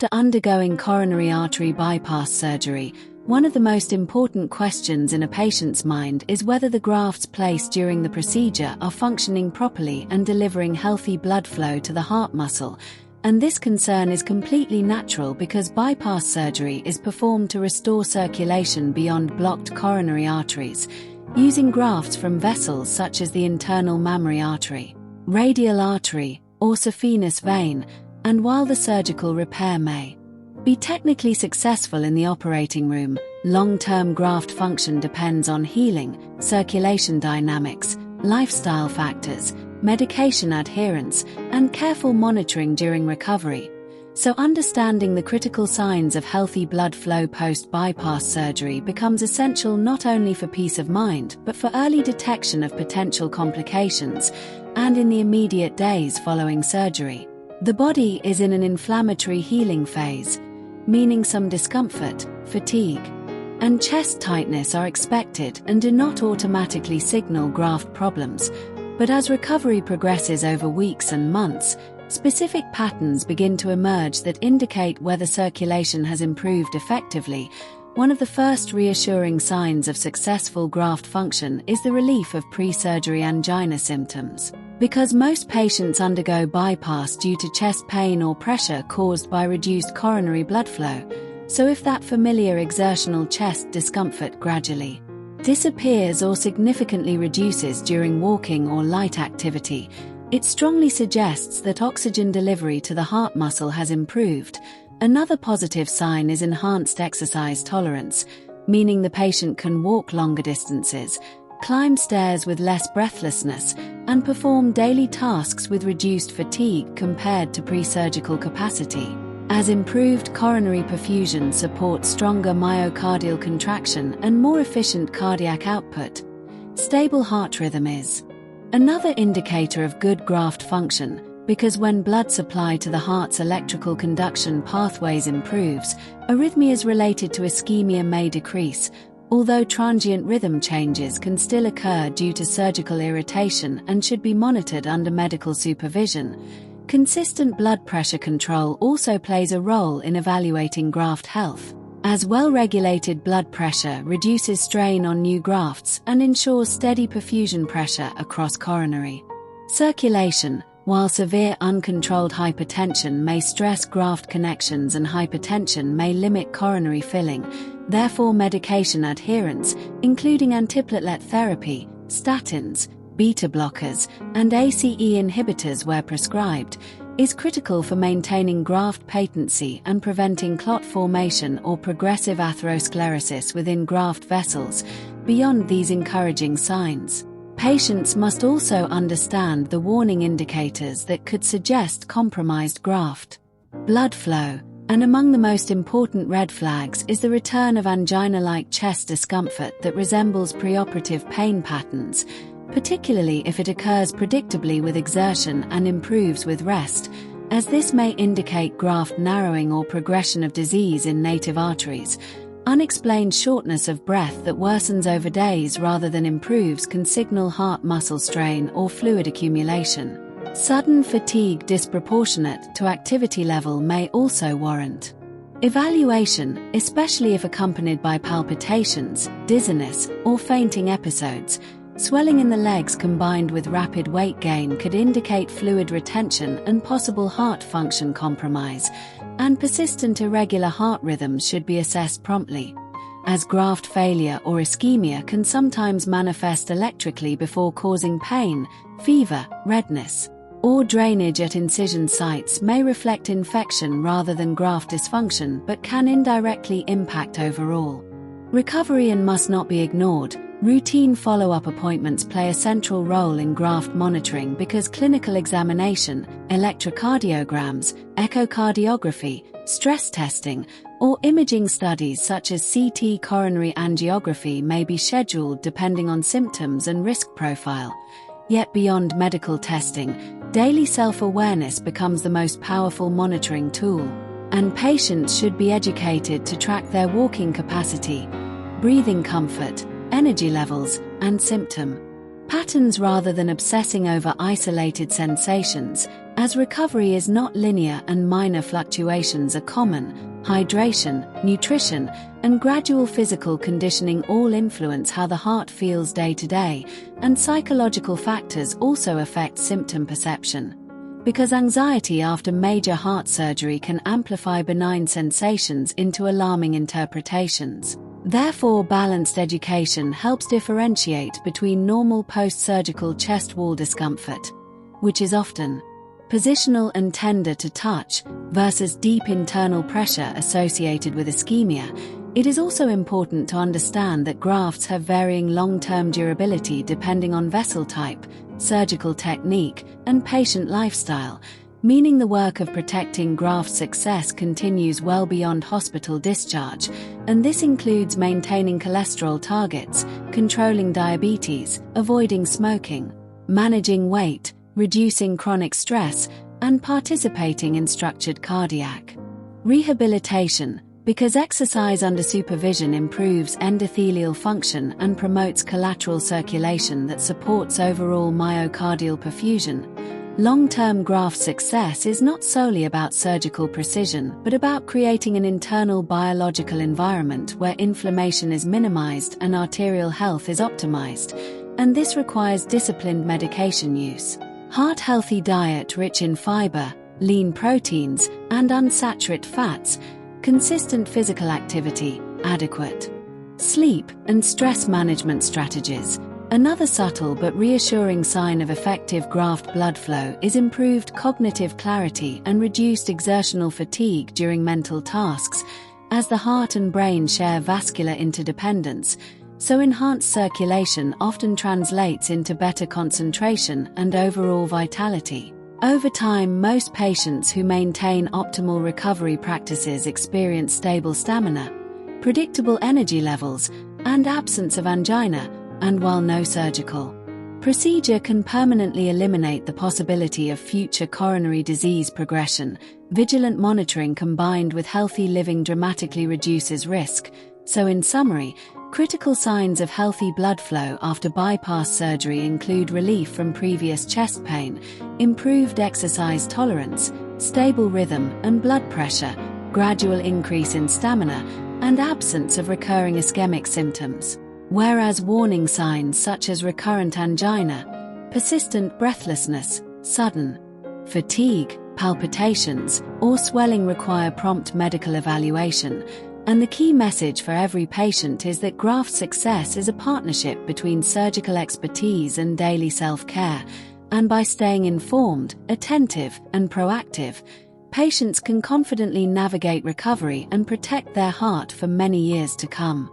After undergoing coronary artery bypass surgery, one of the most important questions in a patient's mind is whether the grafts placed during the procedure are functioning properly and delivering healthy blood flow to the heart muscle. And this concern is completely natural because bypass surgery is performed to restore circulation beyond blocked coronary arteries, using grafts from vessels such as the internal mammary artery, radial artery, or saphenous vein, and while the surgical repair may be technically successful in the operating room, long-term graft function depends on healing, circulation dynamics, lifestyle factors, medication adherence, and careful monitoring during recovery. So understanding the critical signs of healthy blood flow post-bypass surgery becomes essential not only for peace of mind but for early detection of potential complications, and in the immediate days following surgery. The body is in an inflammatory healing phase, meaning some discomfort, fatigue, and chest tightness are expected and do not automatically signal graft problems. But as recovery progresses over weeks and months, specific patterns begin to emerge that indicate whether circulation has improved effectively. One of the first reassuring signs of successful graft function is the relief of pre-surgery angina symptoms. Because most patients undergo bypass due to chest pain or pressure caused by reduced coronary blood flow, so if that familiar exertional chest discomfort gradually disappears or significantly reduces during walking or light activity, it strongly suggests that oxygen delivery to the heart muscle has improved. Another positive sign is enhanced exercise tolerance, meaning the patient can walk longer distances, climb stairs with less breathlessness, and perform daily tasks with reduced fatigue compared to pre-surgical capacity. As improved coronary perfusion supports stronger myocardial contraction and more efficient cardiac output, stable heart rhythm is another indicator of good graft function, because when blood supply to the heart's electrical conduction pathways improves, arrhythmias related to ischemia may decrease, although transient rhythm changes can still occur due to surgical irritation and should be monitored under medical supervision. Consistent blood pressure control also plays a role in evaluating graft health, as well-regulated blood pressure reduces strain on new grafts and ensures steady perfusion pressure across coronary circulation. While severe uncontrolled hypertension may stress graft connections and hypertension may limit coronary filling, therefore medication adherence, including antiplatelet therapy, statins, beta blockers, and ACE inhibitors where prescribed, is critical for maintaining graft patency and preventing clot formation or progressive atherosclerosis within graft vessels. Beyond these encouraging signs, patients must also understand the warning indicators that could suggest compromised graft blood flow, and among the most important red flags is the return of angina-like chest discomfort that resembles preoperative pain patterns, particularly if it occurs predictably with exertion and improves with rest, as this may indicate graft narrowing or progression of disease in native arteries. Unexplained shortness of breath that worsens over days rather than improves can signal heart muscle strain or fluid accumulation. Sudden fatigue disproportionate to activity level may also warrant evaluation, especially if accompanied by palpitations, dizziness, or fainting episodes. Swelling in the legs combined with rapid weight gain could indicate fluid retention and possible heart function compromise, and persistent irregular heart rhythms should be assessed promptly, as graft failure or ischemia can sometimes manifest electrically before causing pain. Fever, redness, or drainage at incision sites may reflect infection rather than graft dysfunction but can indirectly impact overall recovery and must not be ignored. Routine follow-up appointments play a central role in graft monitoring because clinical examination, electrocardiograms, echocardiography, stress testing, or imaging studies such as CT coronary angiography may be scheduled depending on symptoms and risk profile. Yet beyond medical testing, daily self-awareness becomes the most powerful monitoring tool, and patients should be educated to track their walking capacity, breathing comfort, energy levels, and symptom patterns rather than obsessing over isolated sensations, as recovery is not linear and minor fluctuations are common. Hydration, nutrition, and gradual physical conditioning all influence how the heart feels day to day, and psychological factors also affect symptom perception. Because anxiety after major heart surgery can amplify benign sensations into alarming interpretations. Therefore, balanced education helps differentiate between normal post-surgical chest wall discomfort, which is often positional and tender to touch, versus deep internal pressure associated with ischemia. It is also important to understand that grafts have varying long-term durability depending on vessel type, surgical technique, and patient lifestyle, meaning the work of protecting graft success continues well beyond hospital discharge, and this includes maintaining cholesterol targets, controlling diabetes, avoiding smoking, managing weight, reducing chronic stress, and participating in structured cardiac rehabilitation, because exercise under supervision improves endothelial function and promotes collateral circulation that supports overall myocardial perfusion. Long-term graft success is not solely about surgical precision, but about creating an internal biological environment where inflammation is minimized and arterial health is optimized, and this requires disciplined medication use. Heart-healthy diet rich in fiber, lean proteins, and unsaturated fats, consistent physical activity, adequate sleep, and stress management strategies. Another subtle but reassuring sign of effective graft blood flow is improved cognitive clarity and reduced exertional fatigue during mental tasks, as the heart and brain share vascular interdependence, so enhanced circulation often translates into better concentration and overall vitality. Over time, most patients who maintain optimal recovery practices experience stable stamina, predictable energy levels, and absence of angina, and while no surgical procedure can permanently eliminate the possibility of future coronary disease progression, vigilant monitoring combined with healthy living dramatically reduces risk. So in summary, critical signs of healthy blood flow after bypass surgery include relief from previous chest pain, improved exercise tolerance, stable rhythm and blood pressure, gradual increase in stamina, and absence of recurring ischemic symptoms. Whereas warning signs such as recurrent angina, persistent breathlessness, sudden fatigue, palpitations, or swelling require prompt medical evaluation. And the key message for every patient is that graft success is a partnership between surgical expertise and daily self-care, and by staying informed, attentive, and proactive, patients can confidently navigate recovery and protect their heart for many years to come.